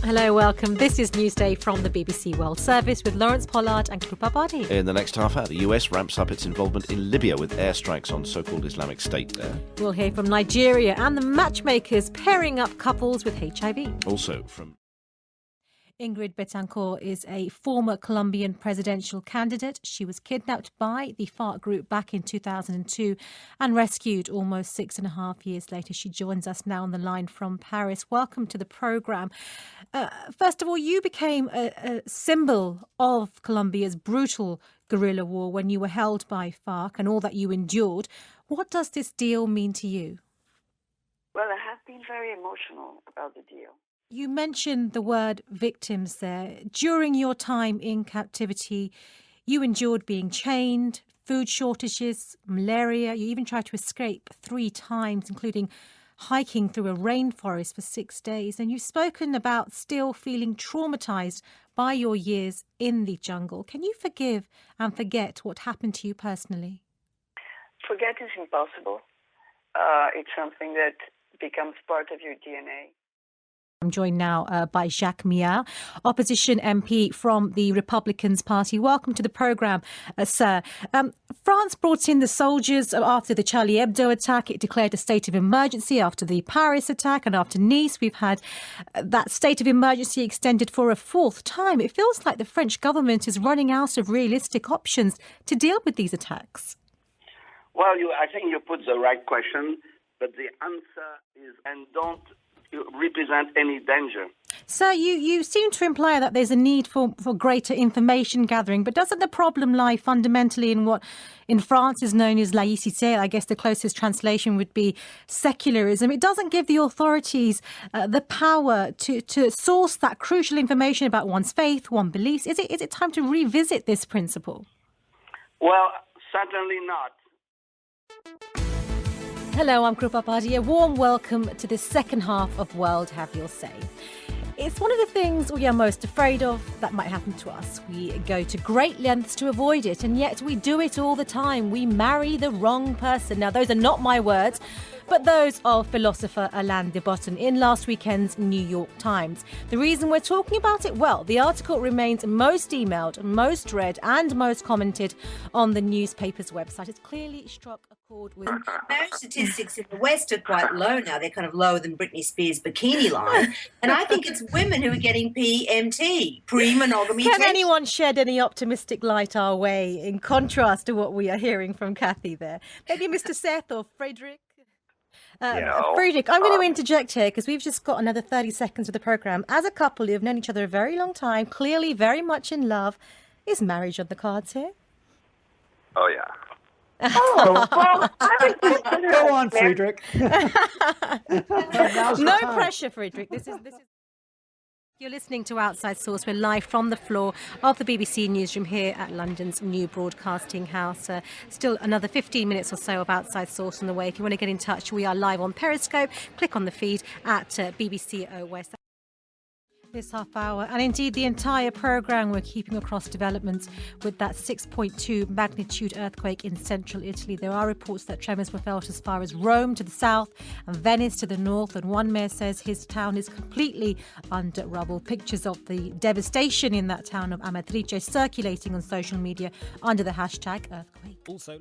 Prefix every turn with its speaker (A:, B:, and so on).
A: Hello, welcome. This is Newsday from the BBC World Service with Lawrence Pollard and Krupa Padhy.
B: In the next half hour, the US ramps up its involvement in Libya with airstrikes on so-called Islamic State there.
A: We'll hear from Nigeria and the matchmakers pairing up couples with HIV.
B: Also from...
A: Ingrid Betancourt is a former Colombian presidential candidate. She was kidnapped by the FARC group back in 2002 and rescued almost 6.5 years later. She joins us now on the line from Paris. Welcome to the programme. First of all, you became a symbol of Colombia's brutal guerrilla war when you were held by FARC and all that you endured. What does this deal mean to you?
C: Well, I have been very emotional about the deal.
A: You mentioned the word victims there. During your time in captivity, you endured being chained, food shortages, malaria. You even tried to escape 3 times, including hiking through a rainforest for 6 days. And you've spoken about still feeling traumatized by your years in the jungle. Can you forgive and forget what happened to you personally?
C: Forget is impossible. It's something that becomes part of your DNA.
A: I'm joined now by Jacques Millard, opposition MP from the Republicans Party. Welcome to the programme, sir. France brought in the soldiers after the Charlie Hebdo attack. It declared a state of emergency after the Paris attack, and after Nice, we've had that state of emergency extended for a 4th time. It feels like the French government is running out of realistic options to deal with these attacks.
D: Well, I think you put the right question, but the answer is, and don't represent any danger.
A: So you seem to imply that there's a need for greater information gathering, but doesn't the problem lie fundamentally in what in France is known as laïcité? I guess the closest translation would be secularism. It doesn't give the authorities the power to source that crucial information about one's faith, one's beliefs. Is it time to revisit this principle?
D: Well, certainly not.
A: Hello, I'm Krupa Padhy. A warm welcome to this second half of World Have Your Say. It's one of the things we are most afraid of that might happen to us. We go to great lengths to avoid it, and yet we do it all the time. We marry the wrong person. Now, those are not my words, but those of philosopher Alain de Botton in last weekend's New York Times. The reason we're talking about it, well, the article remains most emailed, most read and most commented on the newspaper's website. It's clearly struck a chord with...
E: Marriage statistics in the West are quite low now. They're kind of lower than Britney Spears' bikini line. And I think it's women who are getting PMT, pre-monogamy.
A: Can anyone shed any optimistic light our way in contrast to what we are hearing from Kathy there? Maybe Mr. Seth or Frederick? Friedrich, I'm going to interject here because we've just got another 30 seconds of the programme. As a couple who have known each other a very long time, clearly very much in love, is marriage on the cards here?
D: Oh, yeah.
C: Oh, well, I would consider
F: Go on, Friedrich.
A: No pressure, Friedrich. This is. You're listening to Outside Source. We're live from the floor of the BBC newsroom here at London's new broadcasting house. Still another 15 minutes or so of Outside Source on the way. If you want to get in touch, we are live on Periscope. Click on the feed at BBC West. This half hour, and indeed the entire programme, we're keeping across developments with that 6.2 magnitude earthquake in central Italy. There are reports that tremors were felt as far as Rome to the south and Venice to the north, and one mayor says his town is completely under rubble. Pictures of the devastation in that town of Amatrice circulating on social media under the hashtag earthquake.
B: Also